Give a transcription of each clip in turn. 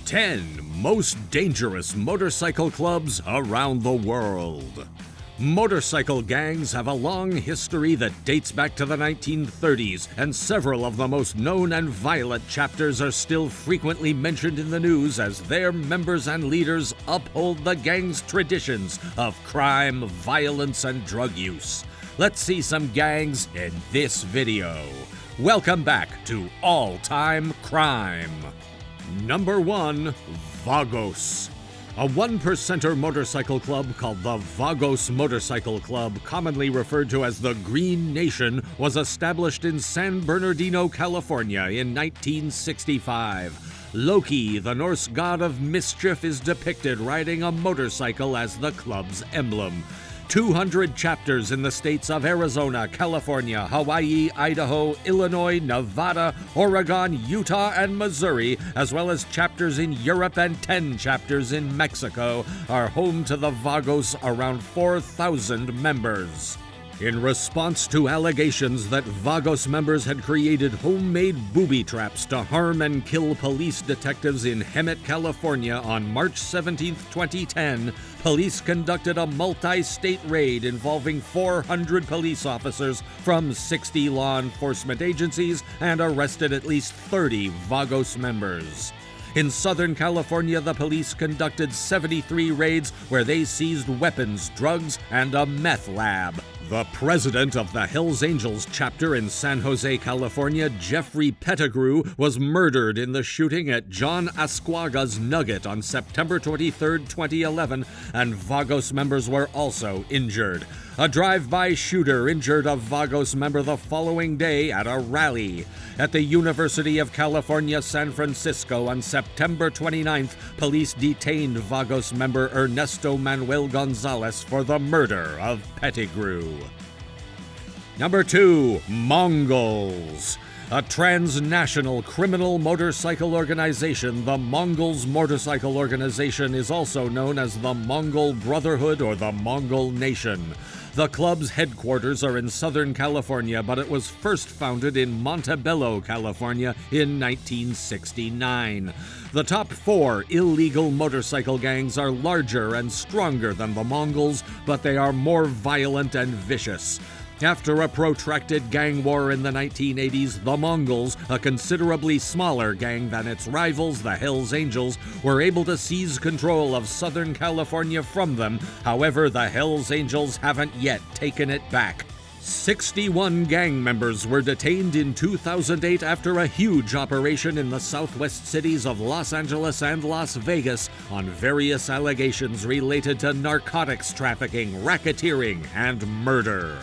10 Most Dangerous Motorcycle Clubs Around the World. Motorcycle gangs have a long history that dates back to the 1930s, and several of the most known and violent chapters are still frequently mentioned in the news as their members and leaders uphold the gang's traditions of crime, violence, and drug use. Let's see some gangs in this video. Welcome back to All Time Crime. Number 1. Vagos. A one-percenter motorcycle club called the Vagos Motorcycle Club, commonly referred to as the Green Nation, was established in San Bernardino, California in 1965. Loki, the Norse god of mischief, is depicted riding a motorcycle as the club's emblem. 200 chapters in the states of Arizona, California, Hawaii, Idaho, Illinois, Nevada, Oregon, Utah, and Missouri, as well as chapters in Europe and 10 chapters in Mexico, are home to the Vagos, around 4,000 members. In response to allegations that Vagos members had created homemade booby traps to harm and kill police detectives in Hemet, California on March 17, 2010, police conducted a multi-state raid involving 400 police officers from 60 law enforcement agencies and arrested at least 30 Vagos members. In Southern California, the police conducted 73 raids where they seized weapons, drugs, and a meth lab. The president of the Hells Angels chapter in San Jose, California, Jeffrey Pettigrew, was murdered in the shooting at John Ascuaga's Nugget on September 23, 2011, and Vagos members were also injured. A drive-by shooter injured a Vagos member the following day at a rally. At the University of California, San Francisco on September 29th, police detained Vagos member Ernesto Manuel Gonzalez for the murder of Pettigrew. Number 2. Mongols. A transnational criminal motorcycle organization, the Mongols Motorcycle Organization is also known as the Mongol Brotherhood or the Mongol Nation. The club's headquarters are in Southern California, but it was first founded in Montebello, California in 1969. The top 4 illegal motorcycle gangs are larger and stronger than the Mongols, but they are more violent and vicious. After a protracted gang war in the 1980s, the Mongols, a considerably smaller gang than its rivals, the Hells Angels, were able to seize control of Southern California from them. However, the Hells Angels haven't yet taken it back. 61 gang members were detained in 2008 after a huge operation in the southwest cities of Los Angeles and Las Vegas on various allegations related to narcotics trafficking, racketeering, and murder.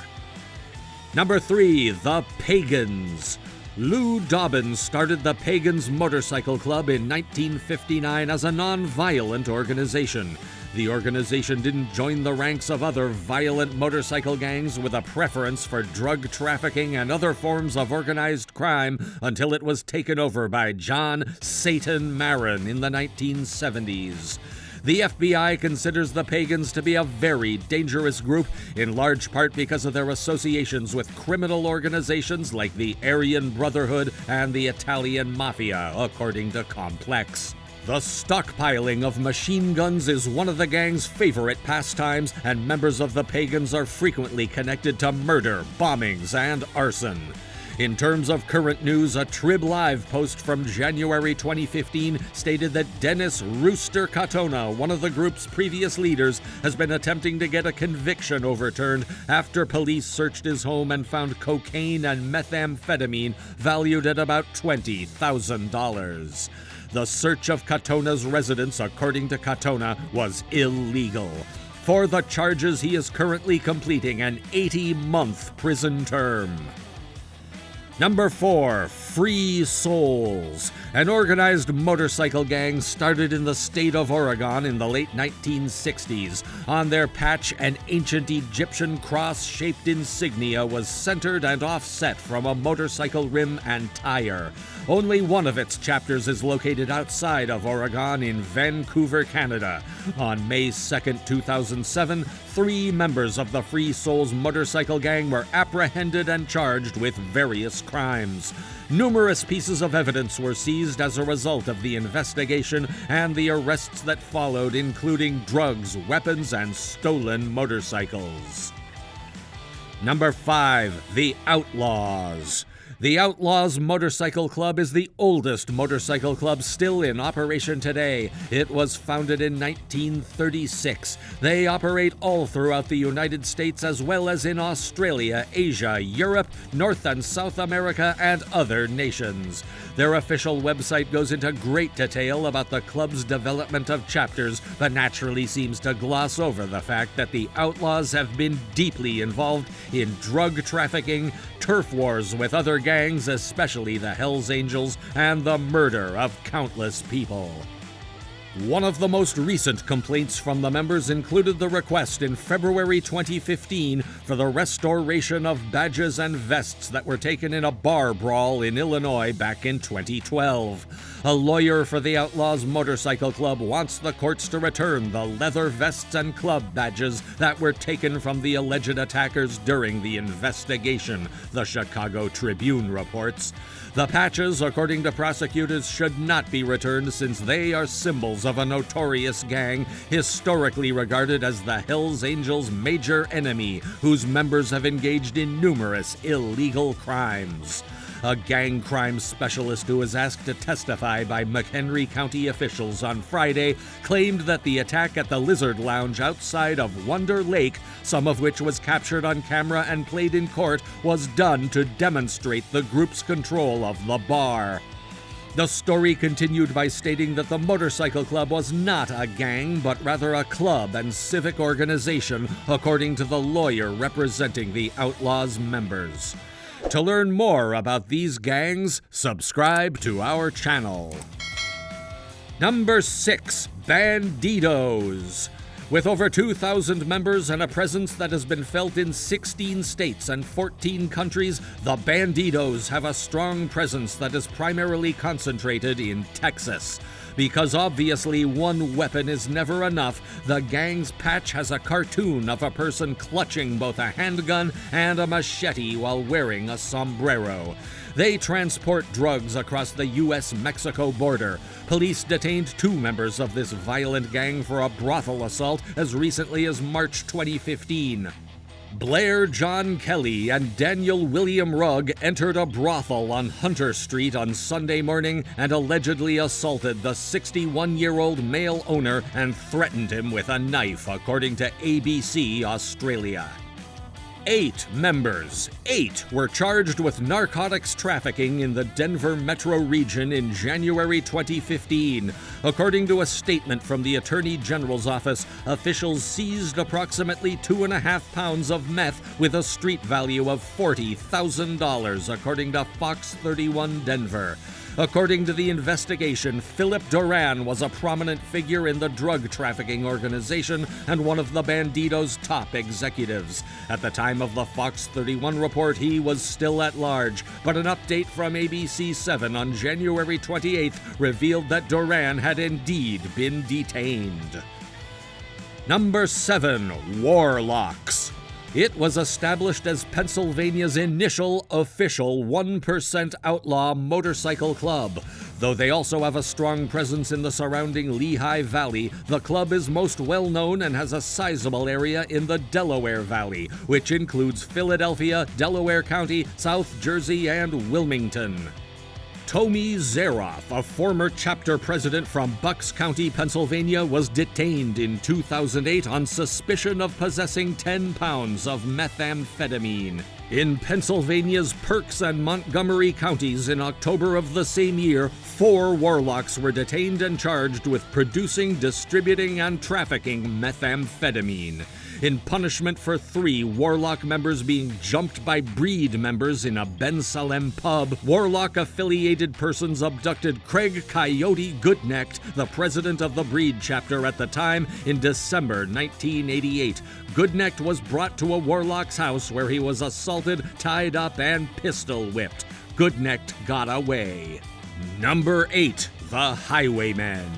Number 3. The Pagans. Lou Dobbins started the Pagans Motorcycle Club in 1959 as a non-violent organization. The organization didn't join the ranks of other violent motorcycle gangs with a preference for drug trafficking and other forms of organized crime until it was taken over by John Satan Marin in the 1970s. The FBI considers the Pagans to be a very dangerous group, in large part because of their associations with criminal organizations like the Aryan Brotherhood and the Italian Mafia, according to Complex. The stockpiling of machine guns is one of the gang's favorite pastimes, and members of the Pagans are frequently connected to murder, bombings, and arson. In terms of current news, a Trib Live post from January 2015 stated that Dennis Rooster Katona, one of the group's previous leaders, has been attempting to get a conviction overturned after police searched his home and found cocaine and methamphetamine valued at about $20,000. The search of Katona's residence, according to Katona, was illegal. For the charges, he is currently completing an 80-month prison term. Number 4. Free Souls. An organized motorcycle gang started in the state of Oregon in the late 1960s. On their patch, an ancient Egyptian cross-shaped insignia was centered and offset from a motorcycle rim and tire. Only one of its chapters is located outside of Oregon in Vancouver, Canada. On May 2, 2007, 3 members of the Free Souls motorcycle gang were apprehended and charged with various crimes. Numerous pieces of evidence were seized as a result of the investigation and the arrests that followed, including drugs, weapons, and stolen motorcycles. Number 5. The Outlaws. The Outlaws Motorcycle Club is the oldest motorcycle club still in operation today. It was founded in 1936. They operate all throughout the United States as well as in Australia, Asia, Europe, North and South America, and other nations. Their official website goes into great detail about the club's development of chapters, but naturally seems to gloss over the fact that the Outlaws have been deeply involved in drug trafficking, turf wars with other gangs, especially the Hells Angels, and the murder of countless people. One of the most recent complaints from the members included the request in February 2015 for the restoration of badges and vests that were taken in a bar brawl in Illinois back in 2012. A lawyer for the Outlaws Motorcycle Club wants the courts to return the leather vests and club badges that were taken from the alleged attackers during the investigation, the Chicago Tribune reports. The patches, according to prosecutors, should not be returned since they are symbols of a notorious gang historically regarded as the Hells Angels' major enemy, whose members have engaged in numerous illegal crimes. A gang crime specialist who was asked to testify by McHenry County officials on Friday claimed that the attack at the Lizard Lounge outside of Wonder Lake, some of which was captured on camera and played in court, was done to demonstrate the group's control of the bar. The story continued by stating that the motorcycle club was not a gang, but rather a club and civic organization, according to the lawyer representing the Outlaws members. To learn more about these gangs, subscribe to our channel. Number 6. Bandidos. With over 2,000 members and a presence that has been felt in 16 states and 14 countries, the Bandidos have a strong presence that is primarily concentrated in Texas. Because obviously one weapon is never enough, the gang's patch has a cartoon of a person clutching both a handgun and a machete while wearing a sombrero. They transport drugs across the U.S.-Mexico border. Police detained 2 members of this violent gang for a brothel assault as recently as March 2015. Blair John Kelly and Daniel William Rugg entered a brothel on Hunter Street on Sunday morning and allegedly assaulted the 61-year-old male owner and threatened him with a knife, according to ABC Australia. 8 members. 8 were charged with narcotics trafficking in the Denver metro region in January 2015. According to a statement from the Attorney General's office, officials seized approximately 2.5 pounds of meth with a street value of $40,000, according to Fox 31 Denver. According to the investigation, Philip Duran was a prominent figure in the drug trafficking organization and one of the Bandidos' top executives. At the time of the Fox 31 report, he was still at large, but an update from ABC 7 on January 28th revealed that Duran had indeed been detained. Number 7. Warlocks. It was established as Pennsylvania's initial official 1% outlaw motorcycle club. Though they also have a strong presence in the surrounding Lehigh Valley, the club is most well known and has a sizable area in the Delaware Valley, which includes Philadelphia, Delaware County, South Jersey, and Wilmington. Tommy Zeroff, a former chapter president from Bucks County, Pennsylvania, was detained in 2008 on suspicion of possessing 10 pounds of methamphetamine. In Pennsylvania's Berks and Montgomery counties in October of the same year, 4 warlocks were detained and charged with producing, distributing, and trafficking methamphetamine. In punishment for 3 Warlock members being jumped by Breed members in a Ben Salem pub, Warlock-affiliated persons abducted Craig Coyote Goodnecht, the president of the Breed chapter at the time, in December 1988. Goodnecht was brought to a Warlock's house where he was assaulted, tied up, and pistol-whipped. Goodnecht got away. Number 8. The Highwaymen.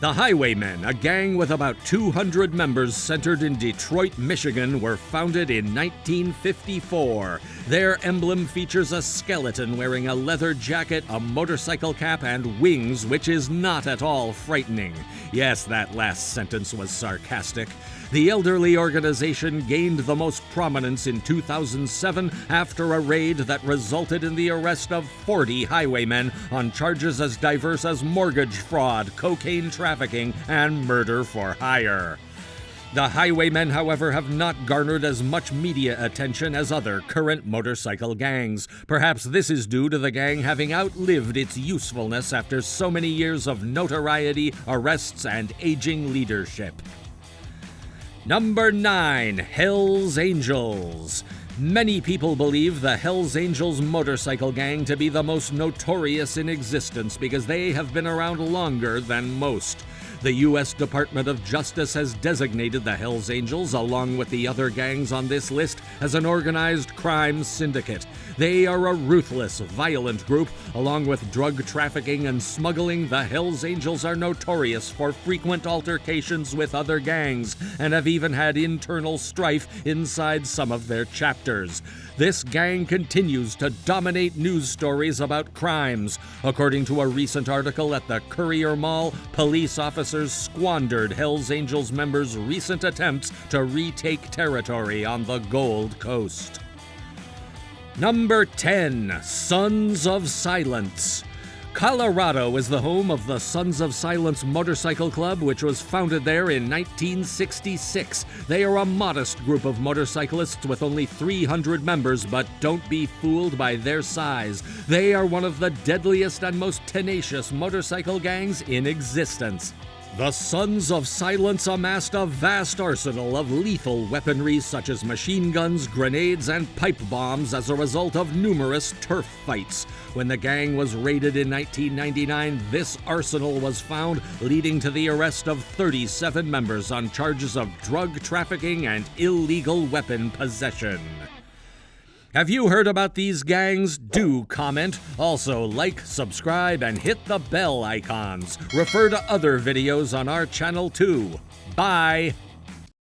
The Highwaymen, a gang with about 200 members centered in Detroit, Michigan, were founded in 1954. Their emblem features a skeleton wearing a leather jacket, a motorcycle cap, and wings, which is not at all frightening. Yes, that last sentence was sarcastic. The elderly organization gained the most prominence in 2007 after a raid that resulted in the arrest of 40 highwaymen on charges as diverse as mortgage fraud, cocaine trafficking, and murder for hire. The Highwaymen, however, have not garnered as much media attention as other current motorcycle gangs. Perhaps this is due to the gang having outlived its usefulness after so many years of notoriety, arrests, and aging leadership. Number 9, Hells Angels. Many people believe the Hells Angels motorcycle gang to be the most notorious in existence because they have been around longer than most. The U.S. Department of Justice has designated the Hells Angels, along with the other gangs on this list, as an organized crime syndicate. They are a ruthless, violent group. Along with drug trafficking and smuggling, the Hells Angels are notorious for frequent altercations with other gangs and have even had internal strife inside some of their chapters. This gang continues to dominate news stories about crimes. According to a recent article at the Courier Mall, police officers squandered Hells Angels members' recent attempts to retake territory on the Gold Coast. Number 10, Sons of Silence. Colorado is the home of the Sons of Silence Motorcycle Club, which was founded there in 1966. They are a modest group of motorcyclists with only 300 members, but don't be fooled by their size. They are one of the deadliest and most tenacious motorcycle gangs in existence. The Sons of Silence amassed a vast arsenal of lethal weaponry such as machine guns, grenades, and pipe bombs as a result of numerous turf fights. When the gang was raided in 1999, this arsenal was found, leading to the arrest of 37 members on charges of drug trafficking and illegal weapon possession. Have you heard about these gangs? Do comment. Also, like, subscribe, and hit the bell icons. Refer to other videos on our channel too. Bye!